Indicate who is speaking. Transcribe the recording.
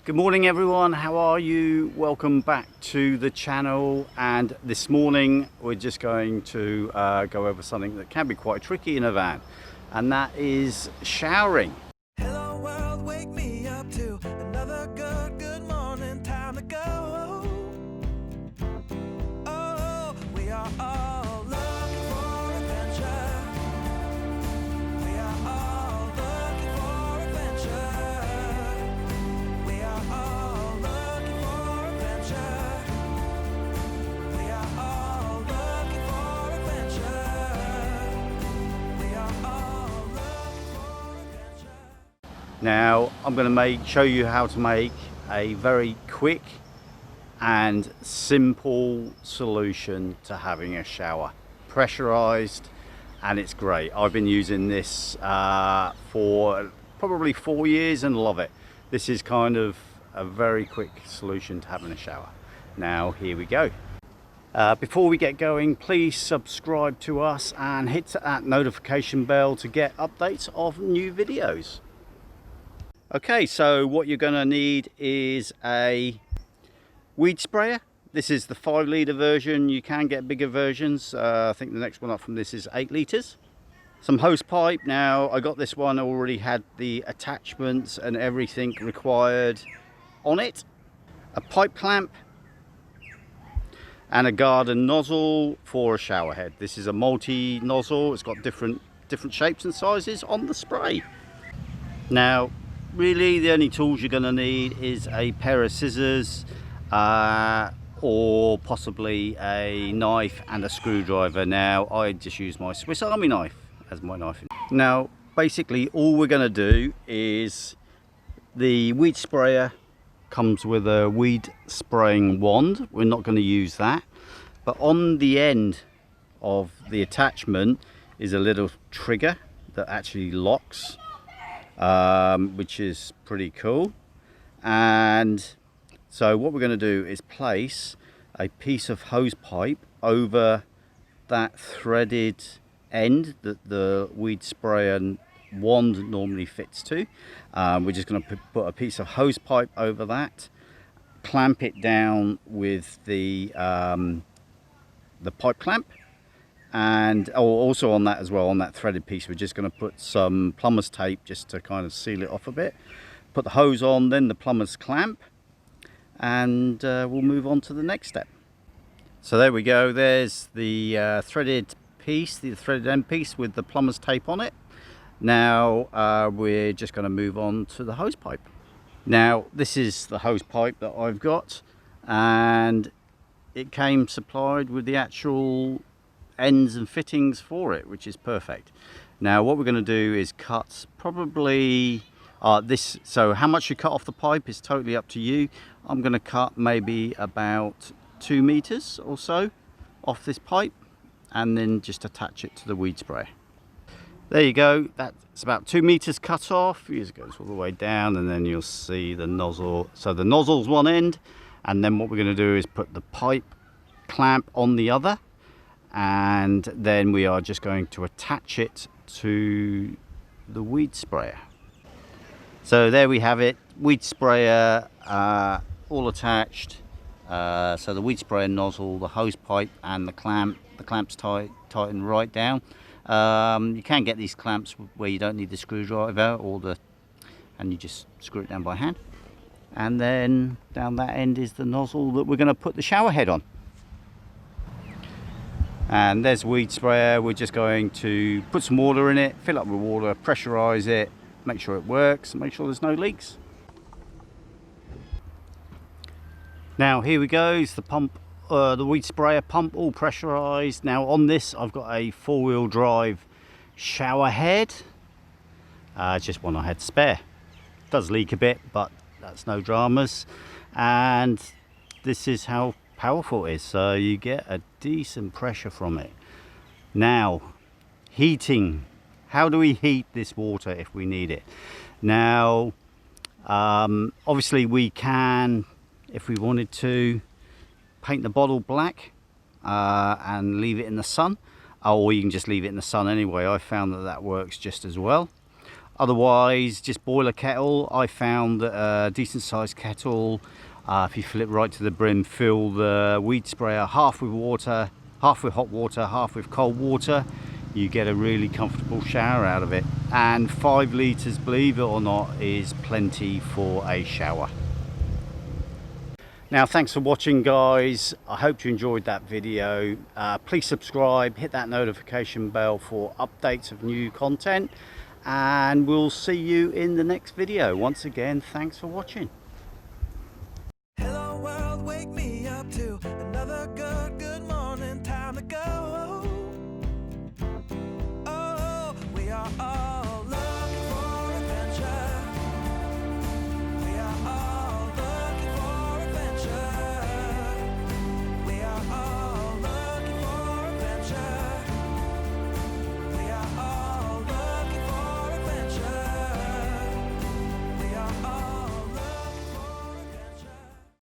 Speaker 1: Good morning everyone, how are you? Welcome back to the channel, and this morning we're just going to go over something that can be quite tricky in a van, and that is showering.
Speaker 2: Hello world, wake me up to another good morning, time to go. Oh, we are all looking for adventure. We are all looking for adventure. We are all looking for adventure. We are all looking for adventure. We are all looking for adventure.
Speaker 1: Now I'm going to show you how to make a very quick and simple solution to having a shower. Pressurized, and it's great. I've been using this for probably 4 years and love it. This is kind of a very quick solution to having a shower. Now here we go. Before we get going, please subscribe to us and hit that notification bell to get updates of new videos. Okay, so what you're going to need is a weed sprayer. This is the 5 litre version. You can get bigger versions. I think the next one up from this is 8 litres. Some hose pipe. Now I got this one, already had the attachments and everything required on it. A pipe clamp and a garden nozzle for a shower head. This is a multi nozzle. It's got different shapes and sizes on the spray. Now really the only tools you're going to need is a pair of scissors or possibly a knife and a screwdriver. Now I just use my Swiss Army knife as my knife. Now basically all we're going to do is, the weed sprayer comes with a weed spraying wand. We're not going to use that, but on the end of the attachment is a little trigger that actually locks, which is pretty cool. And so what we're going to do is place a piece of hose pipe over that threaded end that the weed sprayer wand normally fits to. We're just going to put a piece of hose pipe over that, clamp it down with the pipe clamp, and also on that as well, on that threaded piece, we're just going to put some plumber's tape just to kind of seal it off a bit. Put the hose on, then the plumber's clamp, and we'll move on to the next step. So there we go, there's the threaded piece, the threaded end piece with the plumber's tape on it. Now we're just going to move on to the hose pipe. Now this is the hose pipe that I've got, and it came supplied with the actual ends and fittings for it, which is perfect. Now what we're going to do is cut probably so how much you cut off the pipe is totally up to you. I'm going to cut maybe about 2 meters or so off this pipe, and then just attach it to the weed sprayer. There you go, that's about 2 meters cut off. It goes all the way down, and then you'll see the nozzle. So the nozzle's one end, and then what we're going to do is put the pipe clamp on the other, and then we are just going to attach it to the weed sprayer. So there we have it, weed sprayer all attached. So the weed sprayer nozzle, the hose pipe, and the clamp's tightened right down. You can get these clamps where you don't need the screwdriver and you just screw it down by hand. And then down that end is the nozzle that we're going to put the shower head on. And there's weed sprayer. We're just going to put some water in it, fill up with water, pressurize it, make sure it works, and make sure there's no leaks. Now here we go, it's the pump, the weed sprayer pump, all pressurized. Now on this I've got a 4-wheel drive shower head, just one I had spare. It does leak a bit, but that's no dramas. And this is how powerful it is, so you get a decent pressure from it. Now heating, how do we heat this water if we need it? Now obviously we can, if we wanted to, paint the bottle black and leave it in the sun, or you can just leave it in the sun anyway. I found that works just as well. Otherwise, just boiler kettle. I found that a decent sized kettle, if you fill it right to the brim, fill the weed sprayer half with water, half with hot water, half with cold water, you get a really comfortable shower out of it. And 5 litres, believe it or not, is plenty for a shower. Now, thanks for watching, guys. I hope you enjoyed that video. Please subscribe, hit that notification bell for updates of new content, and we'll see you in the next video. Once again, thanks for watching.